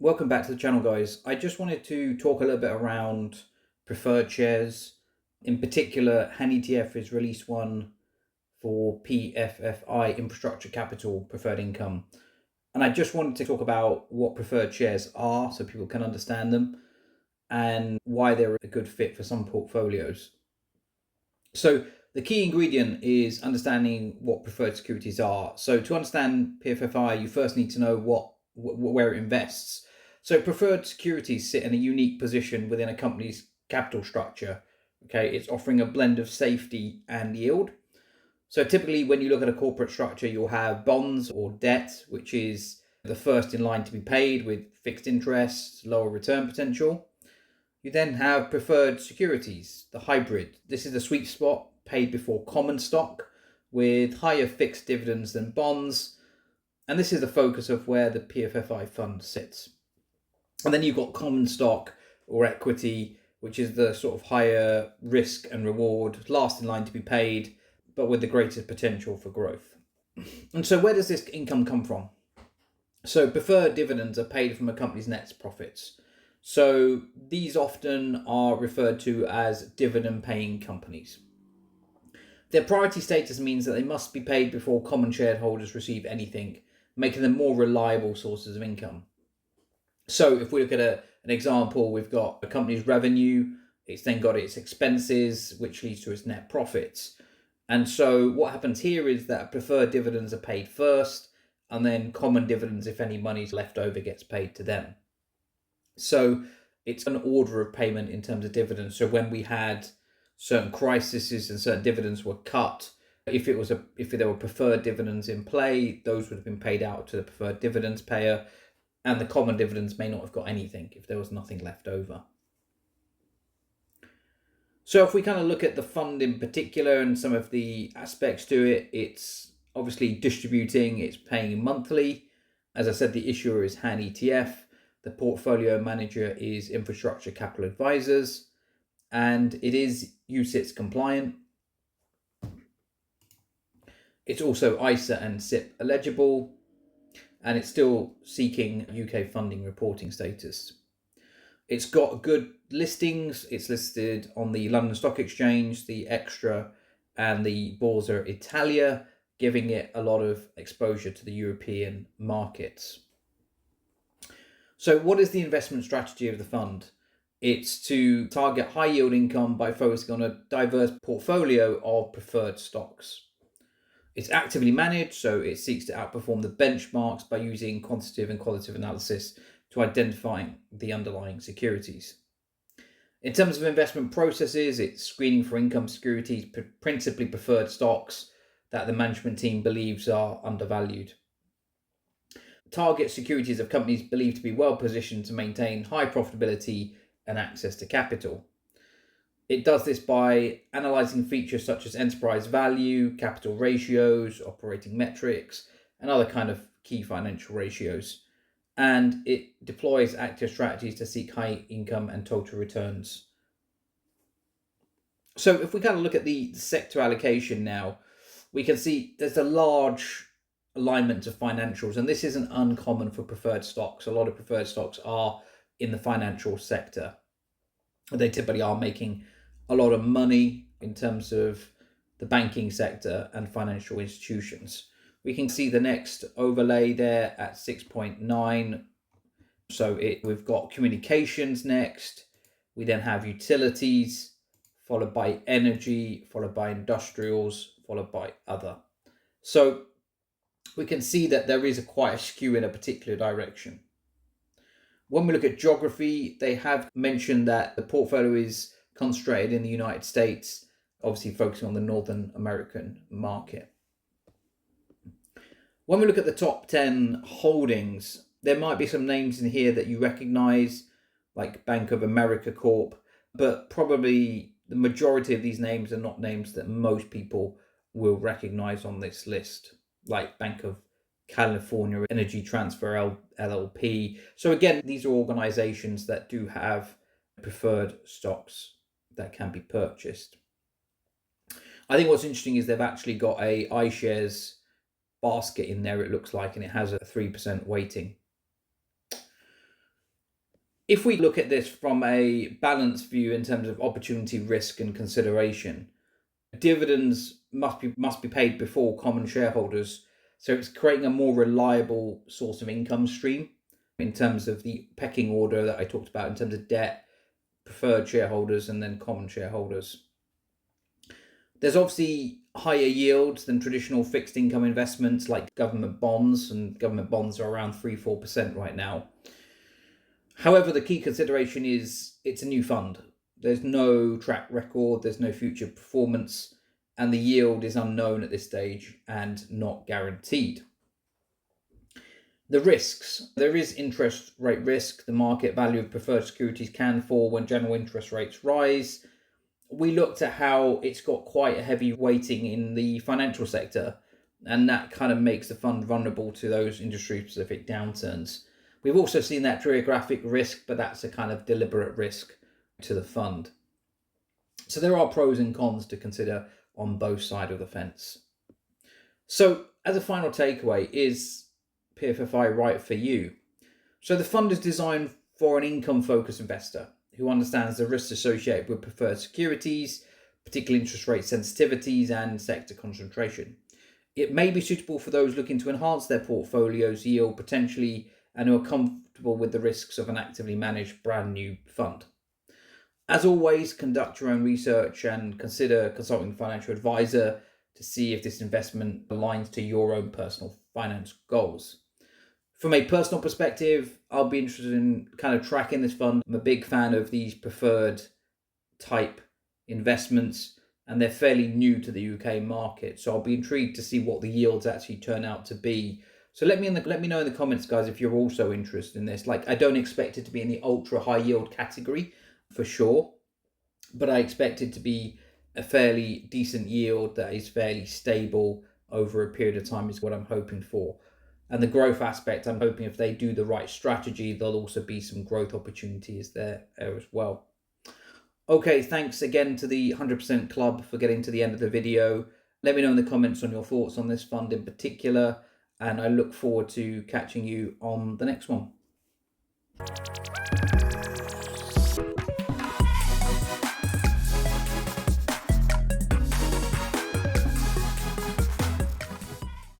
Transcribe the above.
Welcome back to the channel, guys. I just wanted to talk a little bit around preferred shares. In particular, Han ETF has released one for PFFI, Infrastructure Capital Preferred Income. And I just wanted to talk about what preferred shares are so people can understand them and why they're a good fit for some portfolios. So the key ingredient is understanding what preferred securities are. So to understand PFFI, you first need to know where it invests. So preferred securities sit in a unique position within a company's capital structure. Okay, it's offering a blend of safety and yield. So typically when you look at a corporate structure, you'll have bonds or debt, which is the first in line to be paid with fixed interest, lower return potential. You then have preferred securities, the hybrid. This is the sweet spot, paid before common stock with higher fixed dividends than bonds. And this is the focus of where the PFFI fund sits. And then you've got common stock or equity, which is the sort of higher risk and reward, last in line to be paid, but with the greatest potential for growth. And so where does this income come from? So preferred dividends are paid from a company's net profits. So these often are referred to as dividend paying companies. Their priority status means that they must be paid before common shareholders receive anything, making them more reliable sources of income. So if we look at an example, we've got a company's revenue, it's then got its expenses, which leads to its net profits. And so what happens here is that preferred dividends are paid first, and then common dividends, if any money's left over, gets paid to them. So it's an order of payment in terms of dividends. So when we had certain crises and certain dividends were cut, if there were preferred dividends in play, those would have been paid out to the preferred dividends payer, and the common dividends may not have got anything if there was nothing left over. So if we kind of look at the fund in particular and some of the aspects to it, it's obviously distributing, it's paying monthly. As I said, the issuer is Han ETF. The portfolio manager is Infrastructure Capital Advisors, and it is UCITS compliant. It's also ISA and SIP eligible, and it's still seeking UK funding reporting status. It's got good listings. It's listed on the London Stock Exchange, the Extra, and the Borsa Italia, giving it a lot of exposure to the European markets. So what is the investment strategy of the fund? It's to target high yield income by focusing on a diverse portfolio of preferred stocks. It's actively managed, so it seeks to outperform the benchmarks by using quantitative and qualitative analysis to identify the underlying securities. In terms of investment processes, it's screening for income securities, principally preferred stocks that the management team believes are undervalued. Target securities of companies believed to be well positioned to maintain high profitability and access to capital. It does this by analyzing features such as enterprise value, capital ratios, operating metrics, and other kind of key financial ratios. And it deploys active strategies to seek high income and total returns. So if we kind of look at the sector allocation now, we can see there's a large alignment of financials, and this isn't uncommon for preferred stocks. A lot of preferred stocks are in the financial sector. They typically are making a lot of money in terms of the banking sector and financial institutions. We can see the next overlay there at 6.9. So we've got communications next. We then have utilities, followed by energy, followed by industrials, followed by other. So we can see that there is quite a skew in a particular direction. When we look at geography, they have mentioned that the portfolio is concentrated in the United States, obviously focusing on the Northern American market. When we look at the top 10 holdings, there might be some names in here that you recognize, like Bank of America Corp, but probably the majority of these names are not names that most people will recognize on this list, like Bank of California Energy Transfer LLP. So again, these are organizations that do have preferred stocks that can be purchased. I think what's interesting is they've actually got a iShares basket in there, it looks like, and it has a 3% weighting. If we look at this from a balanced view in terms of opportunity, risk, and consideration, dividends must be paid before common shareholders, so it's creating a more reliable source of income stream in terms of the pecking order that I talked about in terms of debt, preferred shareholders, and then common shareholders. There's obviously higher yields than traditional fixed income investments like government bonds, and government bonds are around 3-4% right now. However, the key consideration is it's a new fund. There's no track record, there's no future performance, and the yield is unknown at this stage and not guaranteed. The risks. There is interest rate risk. The market value of preferred securities can fall when general interest rates rise. We looked at how it's got quite a heavy weighting in the financial sector, and that kind of makes the fund vulnerable to those industry-specific downturns. We've also seen that geographic risk, but that's a kind of deliberate risk to the fund. So there are pros and cons to consider on both sides of the fence. So as a final takeaway, is PFFI right for you? So the fund is designed for an income-focused investor who understands the risks associated with preferred securities, particularly interest rate sensitivities and sector concentration. It may be suitable for those looking to enhance their portfolio's yield potentially and who are comfortable with the risks of an actively managed brand new fund. As always, conduct your own research and consider consulting a financial advisor to see if this investment aligns to your own personal finance goals. From a personal perspective, I'll be interested in kind of tracking this fund. I'm a big fan of these preferred type investments, and they're fairly new to the UK market. So I'll be intrigued to see what the yields actually turn out to be. So let me know in the comments, guys, if you're also interested in this. Like, I don't expect it to be in the ultra high yield category for sure, but I expect it to be a fairly decent yield that is fairly stable over a period of time is what I'm hoping for. And the growth aspect, I'm hoping if they do the right strategy, there'll also be some growth opportunities there as well. Okay, thanks again to the 100% Club for getting to the end of the video. Let me know in the comments on your thoughts on this fund in particular, and I look forward to catching you on the next one.